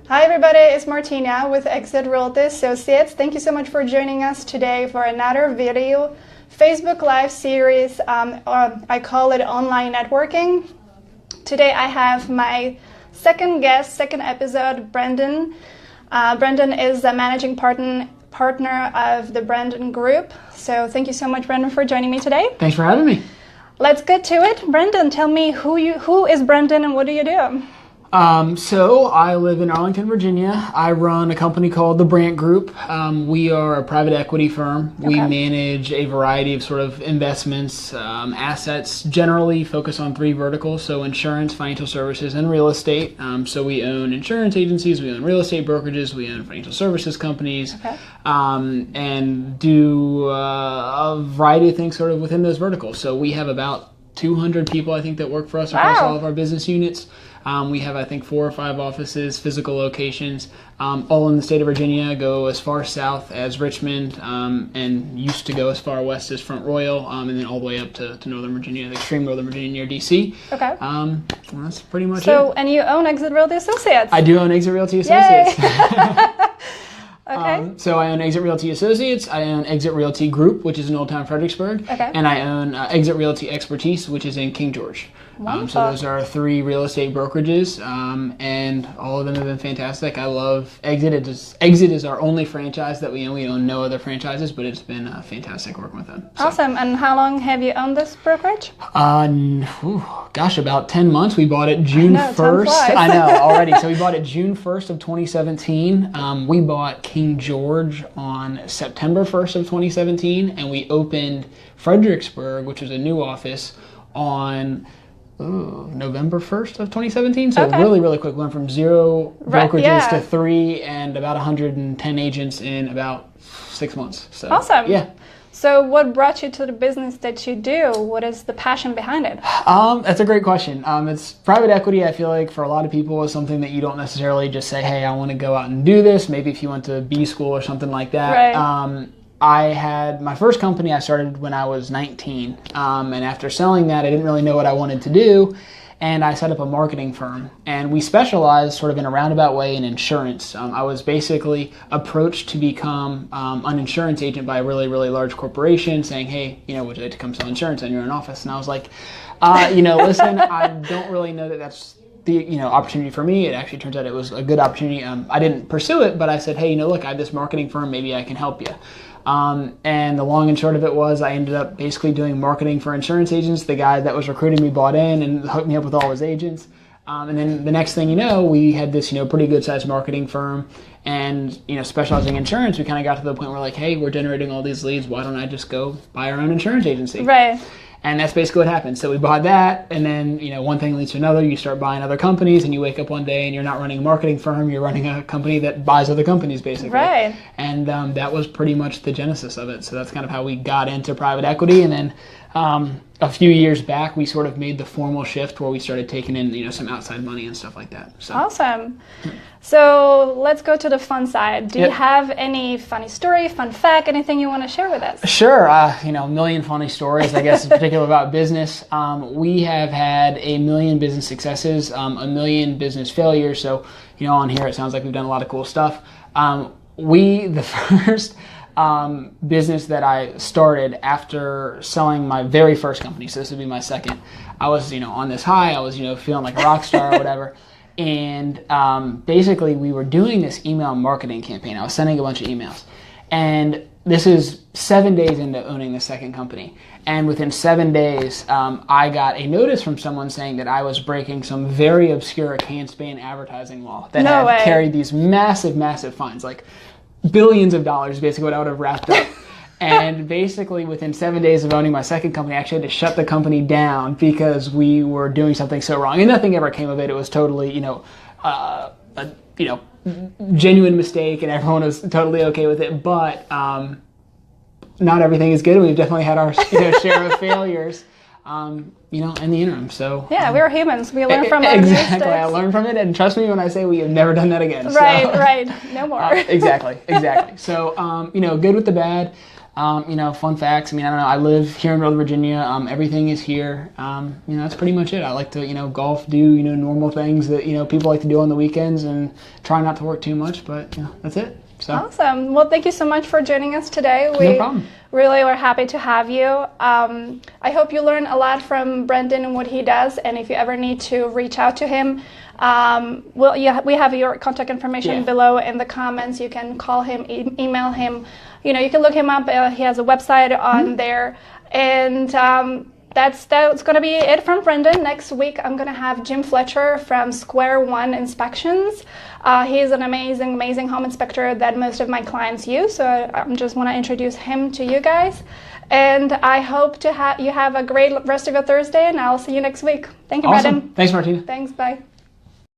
Hi everybody, it's Martina with Exit Realty Associates. Thank you so much for joining us today for another video Facebook Live series. I call it Online Networking. Today I have my second episode, Brendan. Brendan is the managing partner of the Brandt Group. So thank you so much, Brendan, for joining me today. Thanks for having me. Let's get to it. Brendan, tell me who is Brendan and what do you do? So I live in Arlington, Virginia. I run a company called the Brandt Group. We are a private equity firm. We manage a variety of sort of investments, assets, generally focus on three verticals, so insurance, financial services, and real estate. So we own insurance agencies, we own real estate brokerages, we own financial services companies, and do a variety of things sort of within those verticals. So we have about 200 people, I think, that work for us across all of our business units. We have, I think, 4 or 5 offices, physical locations, all in the state of Virginia, go as far south as Richmond, and used to go as far west as Front Royal, and then all the way up to Northern Virginia, the extreme Northern Virginia near D.C. Okay. Well, that's pretty much it. So, and you own Exit Realty Associates? I do own Exit Realty Associates. Okay. So I own Exit Realty Associates, I own Exit Realty Group, which is in Old Town Fredericksburg, and I own Exit Realty Expertise, which is in King George. So those are 3 real estate brokerages, and all of them have been fantastic. I love Exit. Exit is our only franchise that we own. We own no other franchises, but it's been fantastic working with them. So. Awesome. And how long have you owned this brokerage? About 10 months. We bought it June 1st. I know, already. So we bought it June 1st of 2017. We bought King George on September 1st of 2017, and we opened Fredericksburg, which was a new office, on November 1st of 2017. So really, really quick. We went from 0 brokerages to 3 and about 110 agents in about 6 months. So, awesome. Yeah. So what brought you to the business that you do? What is the passion behind it? That's a great question. It's private equity. I feel like for a lot of people is something that you don't necessarily just say, hey, I want to go out and do this. Maybe if you went to B school or something like that. Right. I had my first company I started when I was 19, and after selling that, I didn't really know what I wanted to do, and I set up a marketing firm, and we specialized sort of in a roundabout way in insurance. I was basically approached to become an insurance agent by a really, really large corporation saying, hey, would you like to come sell insurance in your own office? And I was like, listen, I don't really know that that's the opportunity for me. It actually turns out it was a good opportunity. I didn't pursue it, but I said, hey, look, I have this marketing firm, maybe I can help you. And the long and short of it was I ended up basically doing marketing for insurance agents. The guy that was recruiting me bought in and hooked me up with all his agents. And then the next thing you know, we had this, pretty good sized marketing firm and, specializing in insurance. We kind of got to the point where like, hey, we're generating all these leads. Why don't I just go buy our own insurance agency? Right. And that's basically what happened. So we bought that, and then, one thing leads to another. You start buying other companies, and you wake up one day, and you're not running a marketing firm. You're running a company that buys other companies, basically. Right. And that was pretty much the genesis of it. So that's kind of how we got into private equity. And then a few years back, we sort of made the formal shift where we started taking in, some outside money and stuff like that. So. Awesome. So let's go to the fun side. Do you have any funny story, fun fact, anything you want to share with us? Sure. A million funny stories, I guess, in particular about business. We have had a million business successes, a million business failures. So, on here it sounds like we've done a lot of cool stuff. The first business that I started after selling my very first company, so this would be my second, I was, on this high, I was, feeling like a rock star or whatever. And basically we were doing this email marketing campaign. I was sending a bunch of emails. And this is 7 days into owning the second company. And within 7 days, I got a notice from someone saying that I was breaking some very obscure can-span advertising law that carried these massive, massive fines, like billions of dollars, basically what I would have wrapped up. And basically within 7 days of owning my second company, I actually had to shut the company down because we were doing something so wrong. And nothing ever came of it. It was totally, a genuine mistake, and everyone was totally okay with it. But not everything is good. We've definitely had our share of failures. In the interim. So we're humans. We learn from our mistakes. I learned from it, and trust me when I say we have never done that again. Right. No more. Exactly. So, good with the bad. Fun facts. I mean, I don't know. I live here in Northern Virginia. Everything is here. That's pretty much it. I like to, golf, do, normal things that, people like to do on the weekends, and try not to work too much, but, that's it. So. Awesome. Well, thank you so much for joining us today. No problem. Really were happy to have you. I hope you learn a lot from Brendan and what he does, and if you ever need to reach out to him, we have your contact information below in the comments. You can call him, email him. You can look him up. He has a website on there. And that's going to be it from Brendan. Next week, I'm going to have Jim Fletcher from Square One Inspections. He is an amazing, amazing home inspector that most of my clients use. So I just want to introduce him to you guys. And I hope you have a great rest of your Thursday, and I'll see you next week. Thank you, awesome. Brendan. Thanks, Martina. Thanks. Bye.